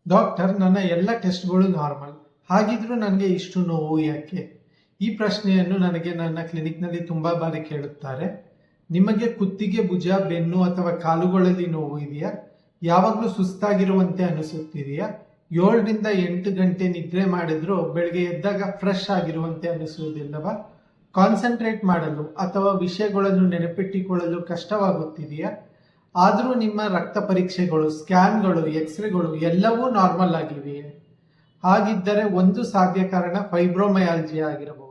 Doctor, ನನ್ನ ಎಲ್ಲ ಟೆಸ್ಟ್ಗಳು normal. ಹಾಗಿದ್ರೂ ನನಗೆ ಇಷ್ಟು ನೋವು ಯಾಕೆ? ಈ ಪ್ರಶ್ನೆಯನ್ನು ನನಗೆ ನನ್ನ ಕ್ಲಿನಿಕ್ನಲ್ಲಿ ತುಂಬಾ ಬಾರಿ ಕೇಳುತ್ತಾರೆ. ನಿಮಗೆ ಕುತ್ತಿಗೆ, ಭುಜ, ಬೆನ್ನು ಅಥವಾ ಕಾಲುಗಳಲ್ಲಿ ನೋವು ಇದೆಯಾ? ಯಾವಾಗಲೂ ಸುಸ್ತಾಗಿರುವಂತೆ ಅನಿಸುತ್ತಿದೆಯಾ? 7ರಿಂದ 8 ಗಂಟೆ ನಿದ್ರೆ ಮಾಡಿದ್ರೂ ಬೆಳಗ್ಗೆ ಎದ್ದಾಗ ಫ್ರೆಶ್ ಆಗಿರುವಂತೆ ಅನಿಸುವುದಿಲ್ಲವಾ? ಕಾನ್ಸಂಟ್ರೇಟ್ ಮಾಡಲು ಅಥವಾ ವಿಷಯಗಳನ್ನು ನೆನಪಿಟ್ಟುಕೊಳ್ಳಲು ಕಷ್ಟವಾಗುತ್ತಿದೆಯಾ? ಆದರೂ ನಿಮ್ಮ ರಕ್ತ ಪರೀಕ್ಷೆಗಳು, ಸ್ಕ್ಯಾನ್ಗಳು, ಎಕ್ಸ್ರೇಗಳು ಎಲ್ಲವೂ ನಾರ್ಮಲ್ ಆಗಿವೆಯೇ? ಹಾಗಿದ್ದರೆ ಒಂದು ಸಾಧ್ಯ ಕಾರಣ ಫೈಬ್ರೋಮಯಾಲ್ಜಿಯಾ ಆಗಿರಬಹುದು.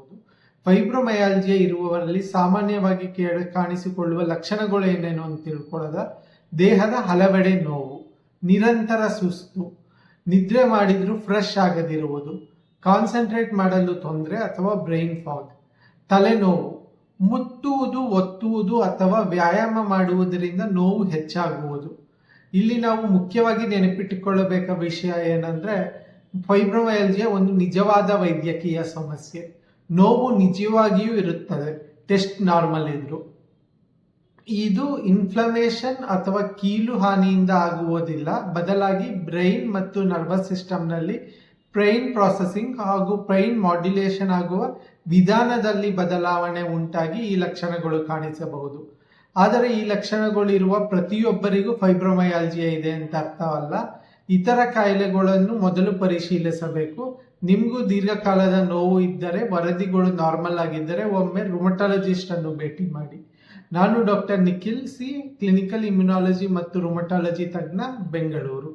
ಫೈಬ್ರೋಮಯಾಲ್ಜಿಯಾ ಇರುವವರಲ್ಲಿ ಸಾಮಾನ್ಯವಾಗಿ ಕಾಣಿಸಿಕೊಳ್ಳುವ ಲಕ್ಷಣಗಳು ಏನೇನು ಅಂತ ತಿಳ್ಕೊಳ್ಳೋದ? ದೇಹದ ಹಲವೆಡೆ ನೋವು, ನಿರಂತರ ಸುಸ್ತು, ನಿದ್ರೆ ಮಾಡಿದ್ರೂ ಫ್ರೆಶ್ ಆಗದಿರುವುದು, ಕಾನ್ಸಂಟ್ರೇಟ್ ಮಾಡಲು ತೊಂದರೆ ಅಥವಾ ಬ್ರೈನ್ ಫಾಗ್, ತಲೆನೋವು, ಮುಟ್ಟುವುದು, ಒತ್ತುವುದು ಅಥವಾ ವ್ಯಾಯಾಮ ಮಾಡುವುದರಿಂದ ನೋವು ಹೆಚ್ಚಾಗುವುದು. ಇಲ್ಲಿ ನಾವು ಮುಖ್ಯವಾಗಿ ನೆನಪಿಟ್ಟುಕೊಳ್ಳಬೇಕಾದ ವಿಷಯ ಏನಂದ್ರೆ, ಫೈಬ್ರೋಮಯಾಲ್ಜಿಯಾ ಒಂದು ನಿಜವಾದ ವೈದ್ಯಕೀಯ ಸಮಸ್ಯೆ. ನೋವು ನಿಜವಾಗಿಯೂ ಇರುತ್ತದೆ, ಟೆಸ್ಟ್ ನಾರ್ಮಲ್ ಇದ್ರು. ಇದು ಇನ್ಫ್ಲಮೇಷನ್ ಅಥವಾ ಕೀಲು ಹಾನಿಯಿಂದ ಆಗುವುದಿಲ್ಲ, ಬದಲಾಗಿ ಬ್ರೈನ್ ಮತ್ತು ನರ್ವಸ್ ಸಿಸ್ಟಮ್ನಲ್ಲಿ ಬ್ರೈನ್ ಪ್ರಾಸೆಸಿಂಗ್ ಹಾಗೂ ಬ್ರೈನ್ ಮಾಡ್ಯುಲೇಷನ್ ಆಗುವ ವಿಧಾನದಲ್ಲಿ ಬದಲಾವಣೆ ಉಂಟಾಗಿ ಈ ಲಕ್ಷಣಗಳು ಕಾಣಿಸಬಹುದು. ಆದರೆ ಈ ಲಕ್ಷಣಗಳು ಇರುವ ಪ್ರತಿಯೊಬ್ಬರಿಗೂ ಫೈಬ್ರೋಮಯಾಲ್ಜಿಯಾ ಇದೆ ಅಂತ ಅರ್ಥವಲ್ಲ. ಇತರ ಕಾಯಿಲೆಗಳನ್ನು ಮೊದಲು ಪರಿಶೀಲಿಸಬೇಕು. ನಿಮಗೂ ದೀರ್ಘಕಾಲದ ನೋವು ಇದ್ದರೆ, ವರದಿಗಳು ನಾರ್ಮಲ್ ಆಗಿದ್ದರೆ ಒಮ್ಮೆ ರುಮಟಾಲಜಿಸ್ಟ್ ಅನ್ನು ಭೇಟಿ ಮಾಡಿ. ನಾನು doctor Nikhil C, clinical immunology ಮತ್ತು ರುಮಟಾಲಜಿ ತಜ್ಞ, ಬೆಂಗಳೂರು.